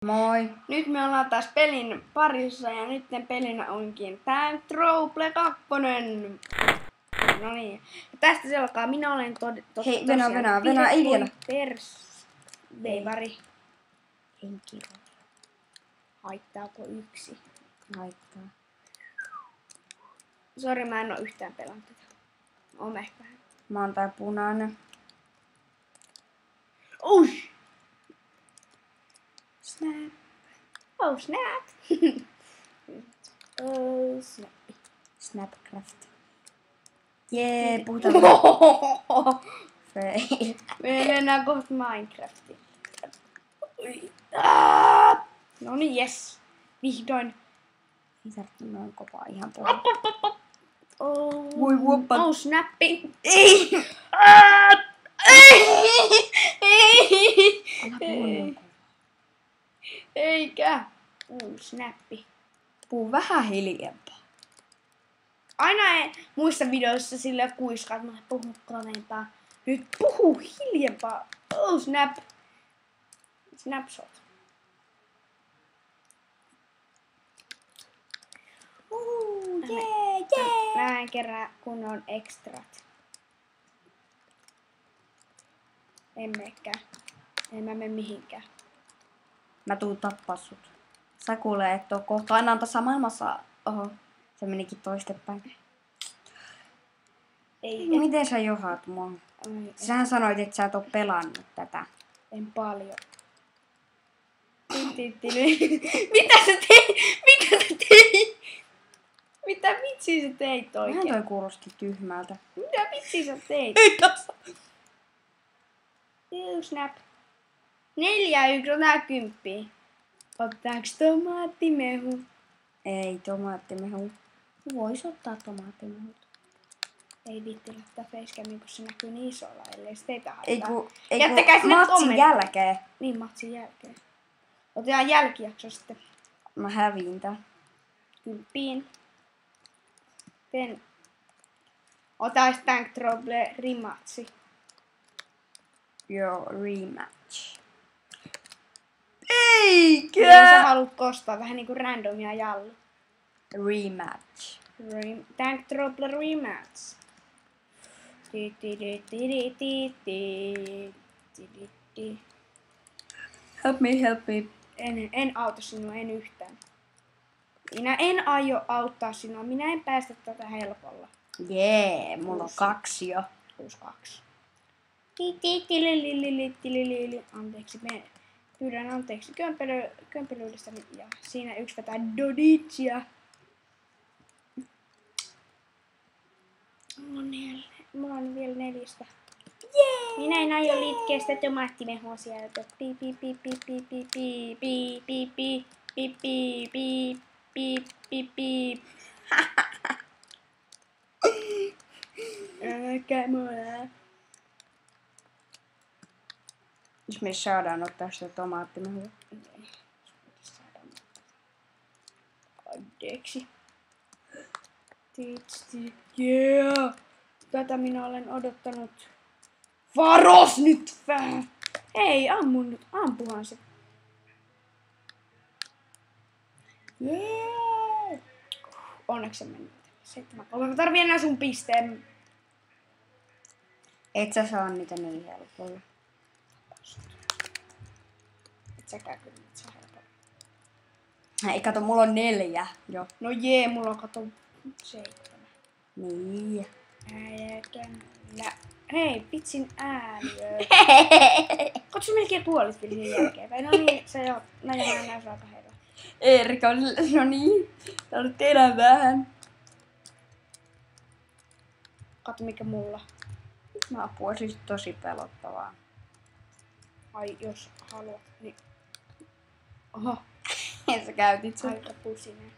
Moi. Nyt me ollaan taas pelin parissa ja nyt pelinä onkin Tank Trouble 2. No niin. Ja tästä se alkaa. Minä olen Hei, Venä, ei vielä. Veivari. Henkilö. Haittaako yksi? Haittaa. Sori, mä en oo yhtään pelannut tätä. Oon ehkä vähän. Mä oon tää punainen. Ush! Snap. Oh snap. Oh snap. Snapcraft. Jee, puhutaan. Fail. Me mennään kohta Minecraftiin. No niin, yes. Vihdoin. Ei tarvitse noin kopaa ihan pohjaa. Oh. Voi vuoppa. Oh snappi. Ei! Älä puhu niin kovaa. Eikä. Oh snappi. Puhu vähän hiljempaa. Aina muissa videoissa sillä kuiskaa, että mä puhun kovempaa. Nyt puhu hiljempaa. Oh snap. Snapshot. Mä en kerää kunnon extrat. Emmekään. En mä mene mihinkään. Mä tuun tappaa sut. Sä kuulee, että on kohta aina tässä maailmassa. Oho, se menikin toistepäin. Ei. Miten sä johaat mua? Sähän sanoit, että sä et oo pelannut tätä. En paljon. Mitä sä teit? Mitä sä teit? Mitä vitsiä sä teit oikein? Vähän toi kuulosti tyhmältä. Mitä vitsiä sä teit? Ei tässä. Snap. 4-1 on tää 10. Ottaaks tomaattimehu? Ei tomaattimehu. Vois ottaa tomaattimehut. Ei viitti laittaa facecamia, kun se näkyy niin isolla, ellei se teitä haittaa. Ei Jättäkää kun sinne matsin kommentti. jälkeen. Niin, matsin jälkeen. Otetaan jälkijakso sitten. Mä häviin tän. 10. Otais Tank Trouble rematchi. Joo, rematch. Niin sä Eikä! haluut kostaa vähän niinku randomia jallu. Rematch. Tank Trouble rematch. Help me. En auta sinua, en yhtään. Minä en aio auttaa sinua, minä en päästä tätä helpolla. Jee, mulla on 2 jo. 6-2. Anteeksi, pyydän anteeksi kömpelyydestä ja siinä yksi vetää doditsia. Mulla on vielä 4. Jee! Minä en aio litkeä sitä tomaattimehua sieltä. Piip, piip, piip, piip, piip, piip, piip, piip, piip, piip, piip, piip, piip, piip, piip. Älkää mua. Jos me saadaan ottaa sitä tomaattimehua. Anteeksi. Yeah! Tätä minä olen odottanut. Varos nyt vähän! Ei, ampuhan se. Jee! Onneksi se meni. 7-3. Mä tarvii enää sun pisteen. Et sä saa niitä niin helpolla. Et säkään kyllä nyt saa helpolla. Ei kato, mulla on 4 jo. No jee, mulla on kato 7. Niin. Hei, vitsin ääliö. Katso melkein puolit filmin jälkeen. No niin, se jo. No ja mä näin aika heillä. Erika, no niin. Tarvit tehdä vähän. Katso mikä mulla. Mä apua siis tosi pelottavaa. Ai jos haluat, niin. Oho, Ja sä käytit sen. aika pusinen.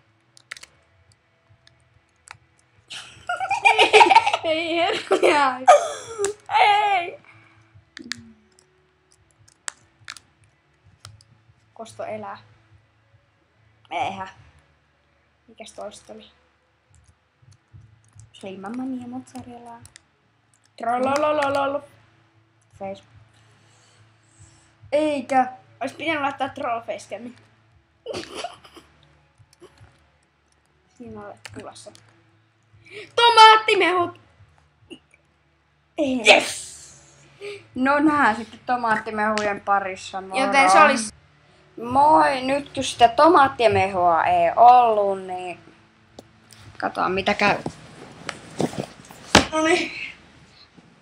Ei herää. Ei! Kosto elää. Eihän. Mikäs toista oli? Se oli Mamma Mia mozzarella. Trollolololol. Face. Eikä. Ois pitänyt laittaa troll facecammin. Siinä olet kuvassa. Tomaattimehut! Yes! No nähdään sitten tomaattimehujen parissa. Moro. Joten se olisi... Moi, nyt kun sitä tomaattimehua ei ollut, niin katsotaan mitä käy. Noniin.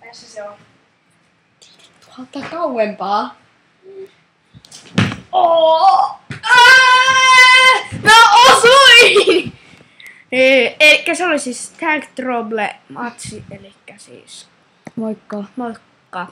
Tässä se on. Tuolta kauempaa. Mä osuin! Elikkä se oli siis Tag Trouble matsi, elikkä siis Moikka. moikka.